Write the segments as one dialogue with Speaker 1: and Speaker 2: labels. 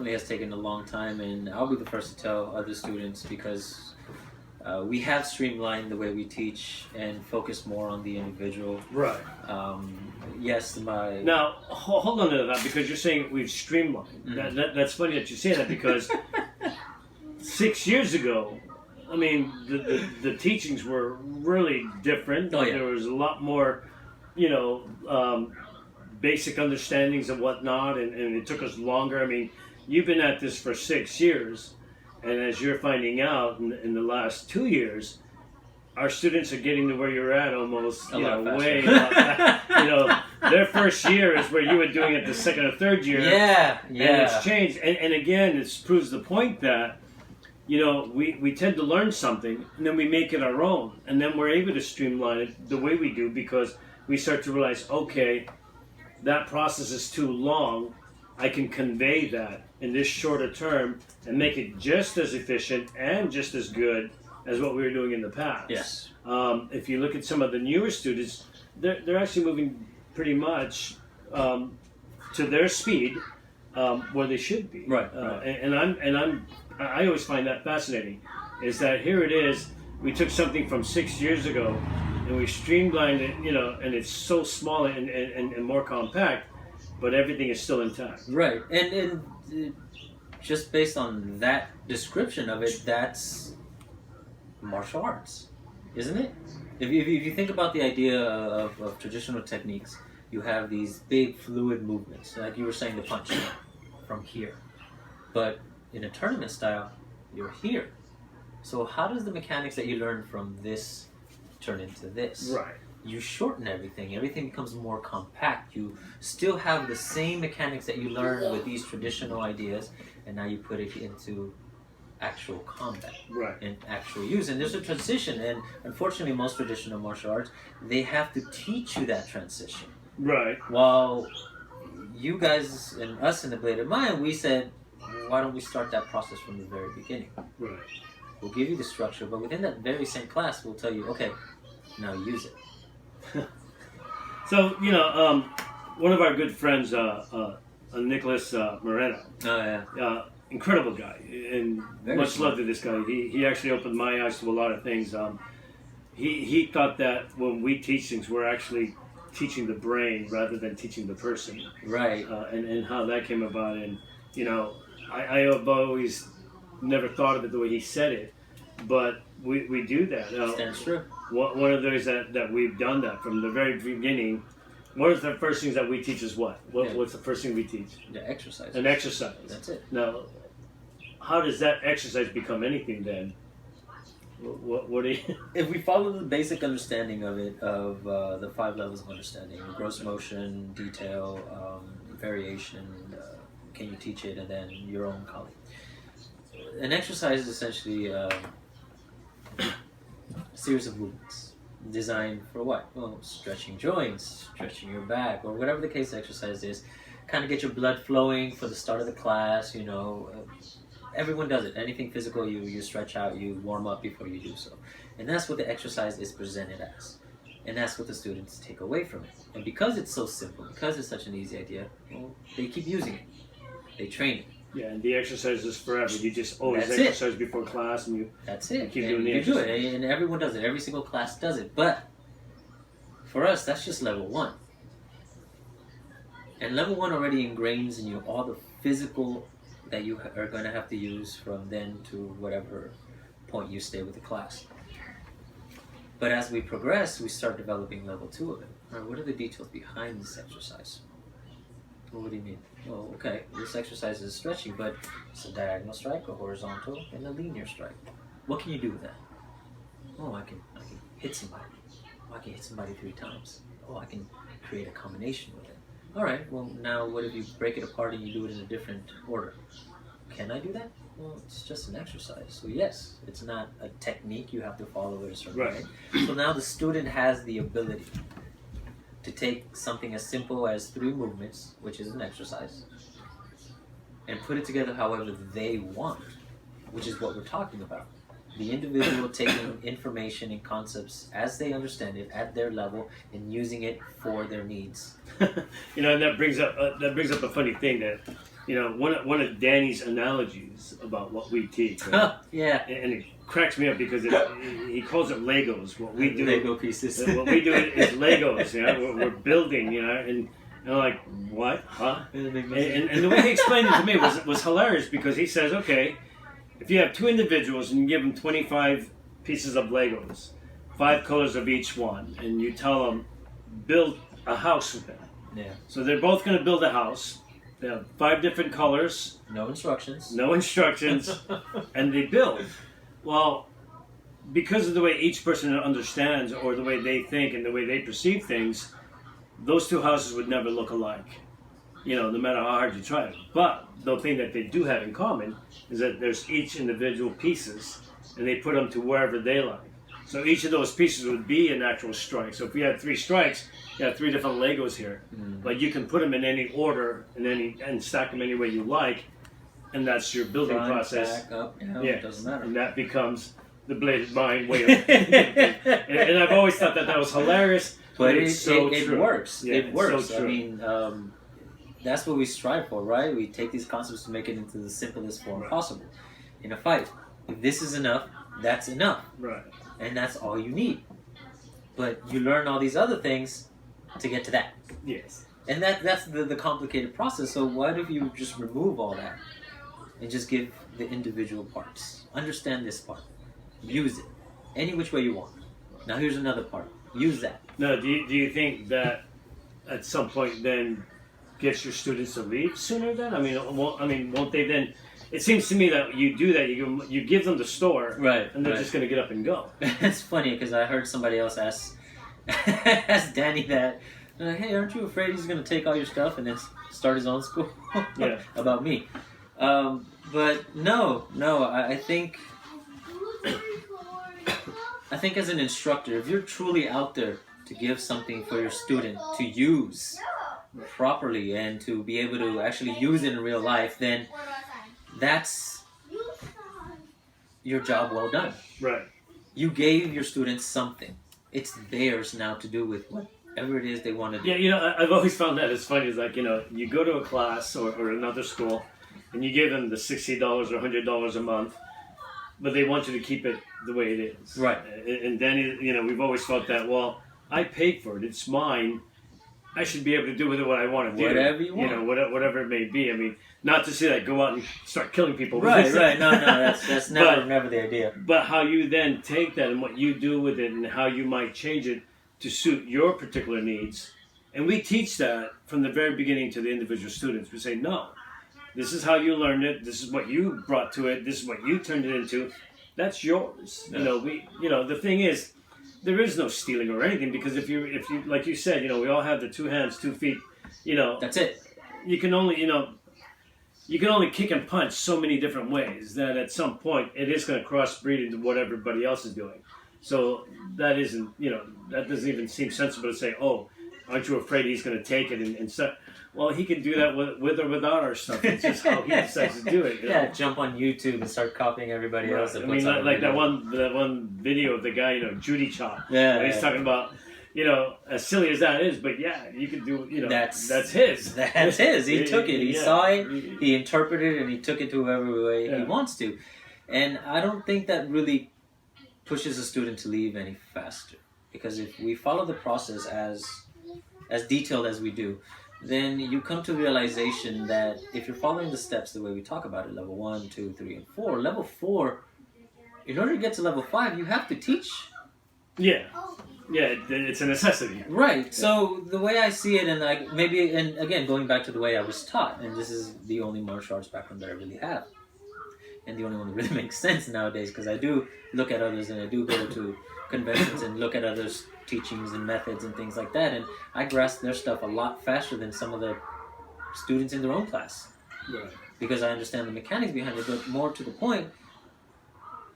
Speaker 1: definitely has taken a long time, and I'll be the first to tell other students because we have streamlined the way we teach and focus more on the individual.
Speaker 2: Right.
Speaker 1: Yes,
Speaker 2: Now, hold on to that, because you're saying we've streamlined.
Speaker 1: Mm-hmm.
Speaker 2: That's funny that you say that, because 6 years ago, I mean, the teachings were really different.
Speaker 1: Oh, yeah.
Speaker 2: There was a lot more, basic understandings and whatnot, and it took us longer. I mean, you've been at this for 6 years, and as you're finding out in the last 2 years, our students are getting to where you're at almost, way. Their first year is where you were doing it the second or third year.
Speaker 1: Yeah.
Speaker 2: And it's changed. And again, it proves the point that, we tend to learn something, and then we make it our own. And then we're able to streamline it the way we do, because we start to realize, okay, that process is too long. I can convey that in this shorter term and make it just as efficient and just as good as what we were doing in the past.
Speaker 1: Yes.
Speaker 2: If you look at some of the newer students, they're actually moving pretty much to their speed, where they should be.
Speaker 1: Right.
Speaker 2: I always find that fascinating. Is that here it is? We took something from 6 years ago, and we streamlined it. And it's so small and more compact, but everything is still intact.
Speaker 1: Right. And just based on that description of it, that's martial arts, isn't it? If you think about the idea of traditional techniques, you have these big fluid movements, like you were saying, the punch from here. But in a tournament style, you're here. So how does the mechanics that you learn from this turn into this?
Speaker 2: Right.
Speaker 1: You shorten everything. Everything becomes more compact. You still have the same mechanics that you learn with these traditional ideas, and now you put it into actual combat,
Speaker 2: right,
Speaker 1: and actual use. And there's a transition, and unfortunately most traditional martial arts, they have to teach you that transition.
Speaker 2: Right.
Speaker 1: While you guys and us in the Blade of Mind, we said, why don't we start that process from the very beginning?
Speaker 2: Right.
Speaker 1: We'll give you the structure, but within that very same class, we'll tell you, okay, now use it.
Speaker 2: So, one of our good friends, Nicholas Moreno.
Speaker 1: Oh, yeah.
Speaker 2: Incredible guy, and
Speaker 1: Very
Speaker 2: much
Speaker 1: smart.
Speaker 2: love to this guy. He actually opened my eyes to a lot of things. He thought that when we teach things, we're actually teaching the brain rather than teaching the person.
Speaker 1: Right.
Speaker 2: And how that came about. And, I have always never thought of it the way he said it, but we do that.
Speaker 1: Stands true.
Speaker 2: One of those that we've done that from the very beginning. One of the first things that we teach is what? What's the first thing we teach?
Speaker 1: The exercise.
Speaker 2: An exercise.
Speaker 1: That's it.
Speaker 2: Now, how does that exercise become anything then? What do you...
Speaker 1: If we follow the basic understanding of it, of the 5 levels of understanding, gross motion, detail, variation, can you teach it, and then your own calling. An exercise is essentially a series of movements designed for what? Well, stretching joints, stretching your back, or whatever the case the exercise is. Kind of get your blood flowing for the start of the class, Everyone does it. Anything physical, you stretch out, you warm up before you do so. And that's what the exercise is presented as. And that's what the students take away from it. And because it's so simple, because it's such an easy idea, well, they keep using it. They train it.
Speaker 2: Yeah, and the exercise is forever. You just always
Speaker 1: That's
Speaker 2: exercise before class, and
Speaker 1: That's it.
Speaker 2: you keep
Speaker 1: And
Speaker 2: doing the
Speaker 1: you do
Speaker 2: exercise.
Speaker 1: it, and everyone does it. Every single class does it. But for us, that's just level 1. And level 1 already ingrains in you all the physical that you are going to have to use from then to whatever point you stay with the class. But as we progress, we start developing level 2 of it. All right, what are the details behind this exercise? Well, what do you mean? Well, okay, this exercise is stretching, but it's a diagonal strike, a horizontal, and a linear strike. What can you do with that? Oh, I can hit somebody. Oh, I can hit somebody 3 times. Oh, I can create a combination with it. All right, well, now what if you break it apart and you do it in a different order? Can I do that? Well, it's just an exercise. So yes, it's not a technique you have to follow it a certain way. So now the student has the ability to take something as simple as 3 movements, which is an exercise, and put it together however they want, which is what we're talking about. The individual taking information and concepts as they understand it at their level and using it for their needs.
Speaker 2: And that brings up a funny thing that you know, one of Danny's analogies about what we teach, right?
Speaker 1: Yeah.
Speaker 2: And it cracks me up because he calls it Legos. What we do,
Speaker 1: Lego pieces.
Speaker 2: what we do is Legos. You know, we're building. You know, and I'm like, what? Huh? And the way he explained it to me was hilarious because he says, okay, if you have two individuals and you give them 25 pieces of Legos, 5 colors of each one, and you tell them build a house with them.
Speaker 1: Yeah.
Speaker 2: So they're both going to build a house. They have 5 different colors.
Speaker 1: No instructions.
Speaker 2: No instructions, and they build. Well, because of the way each person understands, or the way they think, and the way they perceive things, those 2 houses would never look alike. You know, no matter how hard you try. But the thing that they do have in common is that there's each individual pieces, and they put them to wherever they like. So each of those pieces would be an actual strike. So if you had 3 strikes, you have 3 different Legos here. But you can put them in any order and stack them any way you like, and that's your building
Speaker 1: Front,
Speaker 2: process.
Speaker 1: back, up, down,
Speaker 2: Yeah,
Speaker 1: it doesn't matter.
Speaker 2: and that becomes the bladed mind way of and I've always thought that was hilarious.
Speaker 1: But
Speaker 2: it's so
Speaker 1: it
Speaker 2: true.
Speaker 1: works.
Speaker 2: Yeah,
Speaker 1: it
Speaker 2: it's
Speaker 1: works.
Speaker 2: so
Speaker 1: I
Speaker 2: true.
Speaker 1: mean, that's what we strive for, right? We take these concepts to make it into the simplest form possible. In a fight, if this is enough, that's enough.
Speaker 2: Right.
Speaker 1: And that's all you need. But you learn all these other things to get to that.
Speaker 2: Yes.
Speaker 1: And that's the complicated process. So what if you just remove all that and just give the individual parts? Understand this part. Use it. Any which way you want. Now here's another part. Use that.
Speaker 2: No, do you think that at some point then gets your students to leave sooner then? I mean, won't they then? It seems to me that you do that. You give them the store,
Speaker 1: Right,
Speaker 2: and they're
Speaker 1: right.
Speaker 2: just going to get up and go.
Speaker 1: It's funny because I heard somebody else ask Danny that. They're like, hey, aren't you afraid he's going to take all your stuff and then start his own school?
Speaker 2: Yeah.
Speaker 1: About me. But no, I think as an instructor, if you're truly out there to give something for your student to use properly and to be able to actually use it in real life, then that's your job well done.
Speaker 2: Right.
Speaker 1: You gave your students something. It's theirs now to do with whatever it is they want to do.
Speaker 2: Yeah, you know, I've always found that it's funny. It's like, you know, you go to a class or another school, and you give them the $60 or $100 a month, but they want you to keep it the way it is.
Speaker 1: Right.
Speaker 2: And then, you know, we've always felt that, well, I paid for it. It's mine. I should be able to do with it what I want to do.
Speaker 1: Whatever you want.
Speaker 2: You know, whatever it may be. I mean, not to say that go out and start killing people.
Speaker 1: Right. No, that's never the idea.
Speaker 2: But how you then take that and what you do with it and how you might change it to suit your particular needs. And we teach that from the very beginning to the individual students. We say, no, this is how you learned it. This is what you brought to it. This is what you turned it into. That's yours.
Speaker 1: Yeah.
Speaker 2: You know, the thing is, there is no stealing or anything because if you like you said, you know, we all have the 2 hands, 2 feet, you know.
Speaker 1: That's it.
Speaker 2: You can only kick and punch so many different ways that at some point it is going to crossbreed into what everybody else is doing. So that isn't, you know, that doesn't even seem sensible to say, oh, aren't you afraid he's going to take it and stuff? Well, he can do that with or without our stuff. It's just how he decides to do it. You know?
Speaker 1: Yeah, jump on YouTube and start copying everybody else.
Speaker 2: I mean, like that one video of the guy, you know, Judy Chop.
Speaker 1: Yeah,
Speaker 2: where he's talking about, you know, as silly as that is, but yeah, you can do, you know, that's his.
Speaker 1: That's his. He took it. He
Speaker 2: yeah.
Speaker 1: saw it. He interpreted it, and he took it to whoever way he
Speaker 2: Yeah.
Speaker 1: wants to. And I don't think that really pushes a student to leave any faster, because if we follow the process as detailed as we do, then you come to realization that if you're following the steps the way we talk about it, level 1, 2, 3, and 4, level 4, in order to get to level 5, you have to teach.
Speaker 2: Yeah. Yeah, it's a necessity.
Speaker 1: Right. So the way I see it, and again, going back to the way I was taught, and this is the only martial arts background that I really have, and the only one that really makes sense nowadays, because I do look at others and I do go to conventions and look at others' teachings and methods and things like that, and I grasp their stuff a lot faster than some of the students in their own class.
Speaker 2: Right.
Speaker 1: Because I understand the mechanics behind it, but more to the point,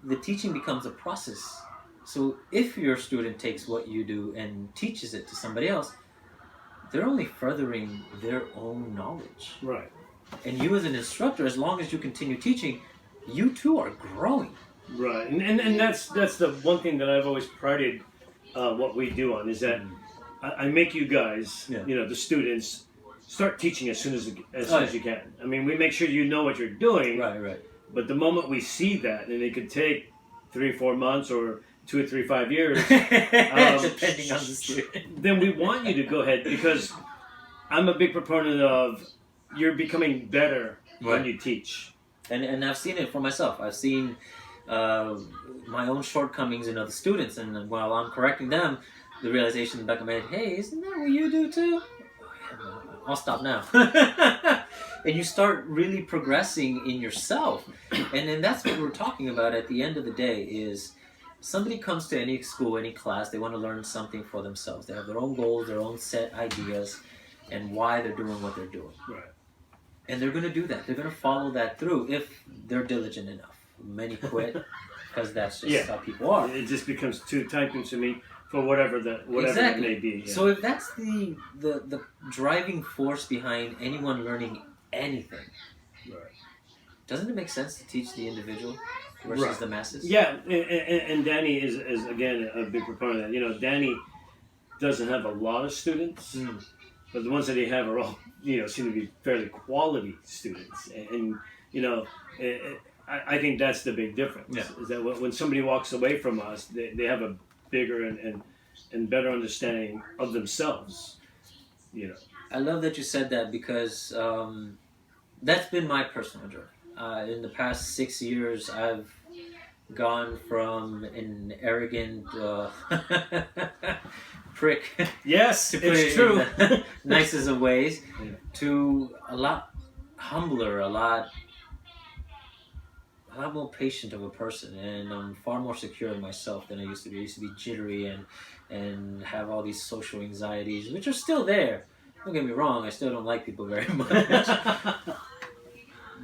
Speaker 1: the teaching becomes a process. So if your student takes what you do and teaches it to somebody else, they're only furthering their own knowledge.
Speaker 2: Right.
Speaker 1: And you as an instructor, as long as you continue teaching, you too are growing.
Speaker 2: Right. And that's the one thing that I've always prided what we do on is that I make you guys,
Speaker 1: Yeah.
Speaker 2: you know, the students, start teaching as soon as you can. I mean, we make sure you know what you're doing.
Speaker 1: Right.
Speaker 2: But the moment we see that, and it could take 3 or 4 months or 2 or 3, 5 years,
Speaker 1: depending on the student,
Speaker 2: then we want you to go ahead, because I'm a big proponent of you're becoming better when you teach.
Speaker 1: And I've seen it for myself. I've seen my own shortcomings in other students, and while I'm correcting them, the realization in the back of my head, hey, isn't that what you do too? I'll stop now. And you start really progressing in yourself. And then that's what we're talking about at the end of the day is somebody comes to any school, any class, they want to learn something for themselves. They have their own goals, their own set ideas, and why they're doing what they're doing.
Speaker 2: Right.
Speaker 1: And they're going to do that. They're going to follow that through if they're diligent enough. Many quit because that's just how people are.
Speaker 2: It just becomes too time consuming for whatever it may be. Yeah.
Speaker 1: So if that's the driving force behind anyone learning anything, doesn't it make sense to teach the individual versus the masses?
Speaker 2: Yeah, and Danny is again a big proponent of that. You know, Danny doesn't have a lot of students, but the ones that he have are all, you know, seem to be fairly quality students. And you know, I think that's the big difference.
Speaker 1: Yeah.
Speaker 2: Is that when somebody walks away from us, they have a bigger and better understanding of themselves. You know.
Speaker 1: I love that you said that because that's been my personal journey. In the past 6 years, I've gone from an arrogant prick,
Speaker 2: yes,
Speaker 1: to put
Speaker 2: it's
Speaker 1: it
Speaker 2: true,
Speaker 1: in the nicest of ways, to a lot humbler, a lot more patient of a person, and I'm far more secure in myself than I used to be. I used to be jittery and have all these social anxieties, which are still there. Don't get me wrong, I still don't like people very much.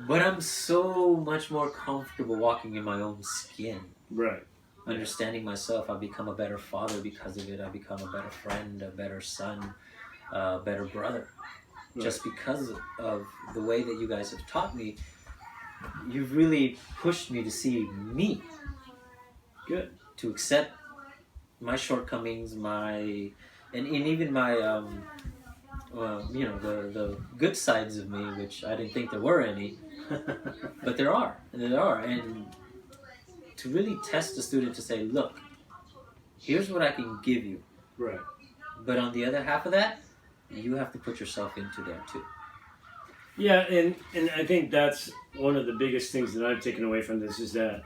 Speaker 1: But I'm so much more comfortable walking in my own skin.
Speaker 2: Right.
Speaker 1: Understanding myself, I've become a better father because of it. I've become a better friend, a better son, a better brother. Right. Just because of the way that you guys have taught me, you've really pushed me to see me.
Speaker 2: Good.
Speaker 1: To accept my shortcomings, and even my, you know, the good sides of me, which I didn't think there were any, but there are. And to really test the student to say, look, here's what I can give you.
Speaker 2: Right.
Speaker 1: But on the other half of that, you have to put yourself into there too.
Speaker 2: Yeah, and I think that's one of the biggest things that I've taken away from this is that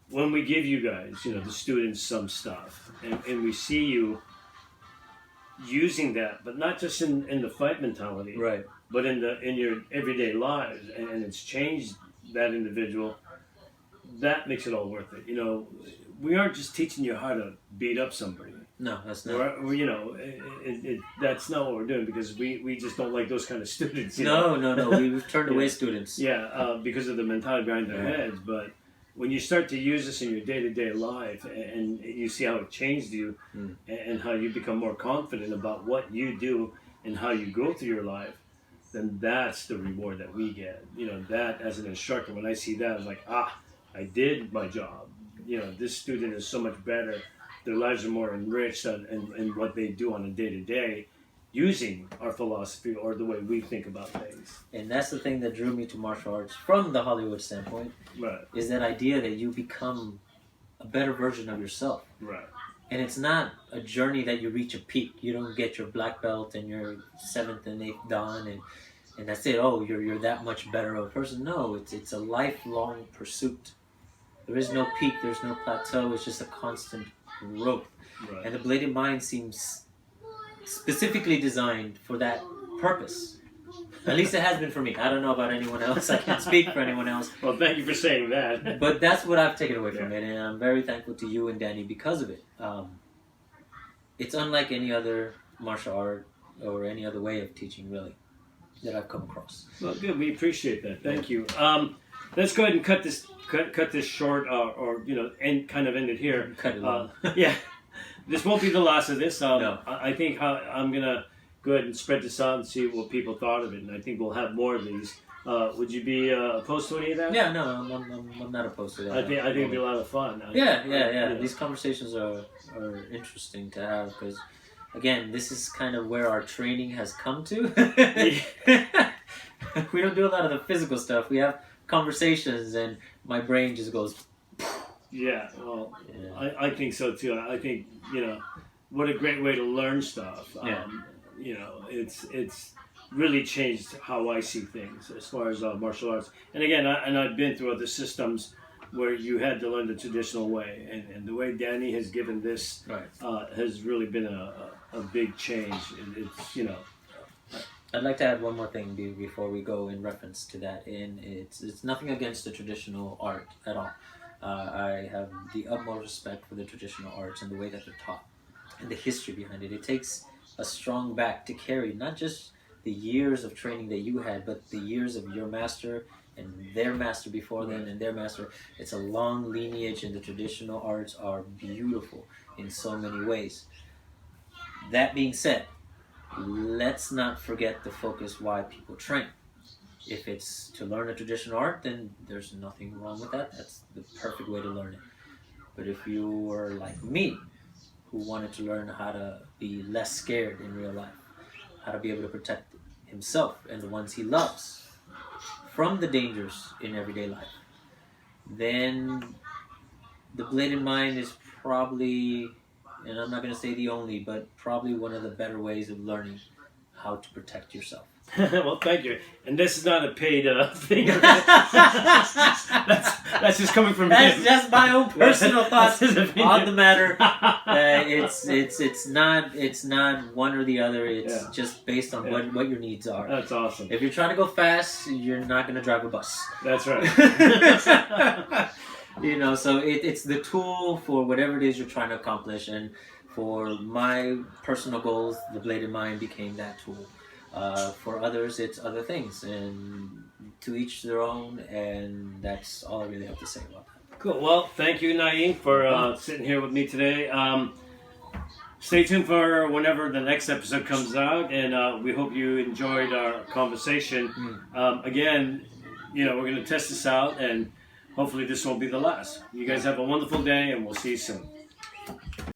Speaker 2: when we give you guys, you know, the students some stuff, and we see you using that, but not just in the fight mentality,
Speaker 1: right?
Speaker 2: But in your everyday lives, and it's changed that individual. That makes it all worth it. You know, we aren't just teaching you how to beat up somebody.
Speaker 1: No, that's not.
Speaker 2: You know, that's not what we're doing, because we just don't like those kind of students.
Speaker 1: No. We've turned away students.
Speaker 2: Yeah, because of the mentality behind their heads. But when you start to use this in your day-to-day life, and you see how it changed you, and how you become more confident about what you do and how you go through your life, then that's the reward that we get. You know, that as an instructor, when I see that, I'm like, I did my job. You know, this student is so much better. Their lives are more enriched in what they do on a day-to-day, using our philosophy or the way we think about things.
Speaker 1: And that's the thing that drew me to martial arts from the Hollywood standpoint.
Speaker 2: Right.
Speaker 1: Is that idea that you become a better version of yourself.
Speaker 2: Right.
Speaker 1: And it's not a journey that you reach a peak. You don't get your black belt and your 7th and 8th dan and that's it. Oh, you're that much better of a person. No, it's a lifelong pursuit. There is no peak. There's no plateau. It's just a constant growth.
Speaker 2: Right.
Speaker 1: And the Bladed Mind seems specifically designed for that purpose. At least it has been for me. I don't know about anyone else. I can't speak for anyone else.
Speaker 2: Well, thank you for saying that.
Speaker 1: But that's what I've taken away from it, and I'm very thankful to you and Danny because of it. It's unlike any other martial art or any other way of teaching, really, that I've come across.
Speaker 2: Well, good. We appreciate that. Thank you. Let's go ahead and cut this short, or you know, end it here.
Speaker 1: Cut it long.
Speaker 2: Yeah, this won't be the last of this.
Speaker 1: No.
Speaker 2: I think I'm gonna go ahead and spread this out and see what people thought of it, and I think we'll have more of these. Would you be opposed to any of that?
Speaker 1: Yeah, no, I'm not opposed to that.
Speaker 2: I think it'd be a lot of fun.
Speaker 1: Yeah. These conversations are interesting to have because again, this is kind of where our training has come to. We don't do a lot of the physical stuff. We have conversations, and my brain just goes.
Speaker 2: Yeah, well,
Speaker 1: Yeah.
Speaker 2: I think so too. I think, what a great way to learn stuff.
Speaker 1: Yeah.
Speaker 2: It's really changed how I see things as far as martial arts. And again, I've been through other systems where you had to learn the traditional way, and the way Danny has given this
Speaker 1: Right.
Speaker 2: has really been a big change. It's
Speaker 1: I'd like to add one more thing before we go in reference to that, and it's nothing against the traditional art at all. I have the utmost respect for the traditional arts and the way that they're taught and the history behind it. It takes a strong back to carry not just the years of training that you had, but the years of your master and their master before them and their master. It's a long lineage, and the traditional arts are beautiful in so many ways. That being said, let's not forget the focus why people train. If it's to learn a traditional art, then there's nothing wrong with that. That's the perfect way to learn it. But if you were like me, who wanted to learn how to be less scared in real life, how to be able to protect himself and the ones he loves from the dangers in everyday life, then the Bladed Mind is probably, and I'm not going to say the only, but probably one of the better ways of learning how to protect yourself.
Speaker 2: Well, thank you. And this is not a paid thing. that's just coming from
Speaker 1: That's
Speaker 2: him.
Speaker 1: just my own personal thoughts
Speaker 2: That's his opinion.
Speaker 1: on the matter. It's not one or the other. It's just based on what your needs are.
Speaker 2: That's awesome.
Speaker 1: If you're trying to go fast, you're not going to drive a bus.
Speaker 2: That's right.
Speaker 1: So it's the tool for whatever it is you're trying to accomplish. And for my personal goals, the Bladed Mind became that tool. For others, it's other things, and to each their own, and that's all I really have to say about that.
Speaker 2: Cool. Well, thank you, Nain, for sitting here with me today. Stay tuned for whenever the next episode comes out, and we hope you enjoyed our conversation. Again, we're going to test this out, and hopefully this won't be the last. You guys have a wonderful day, and we'll see you soon.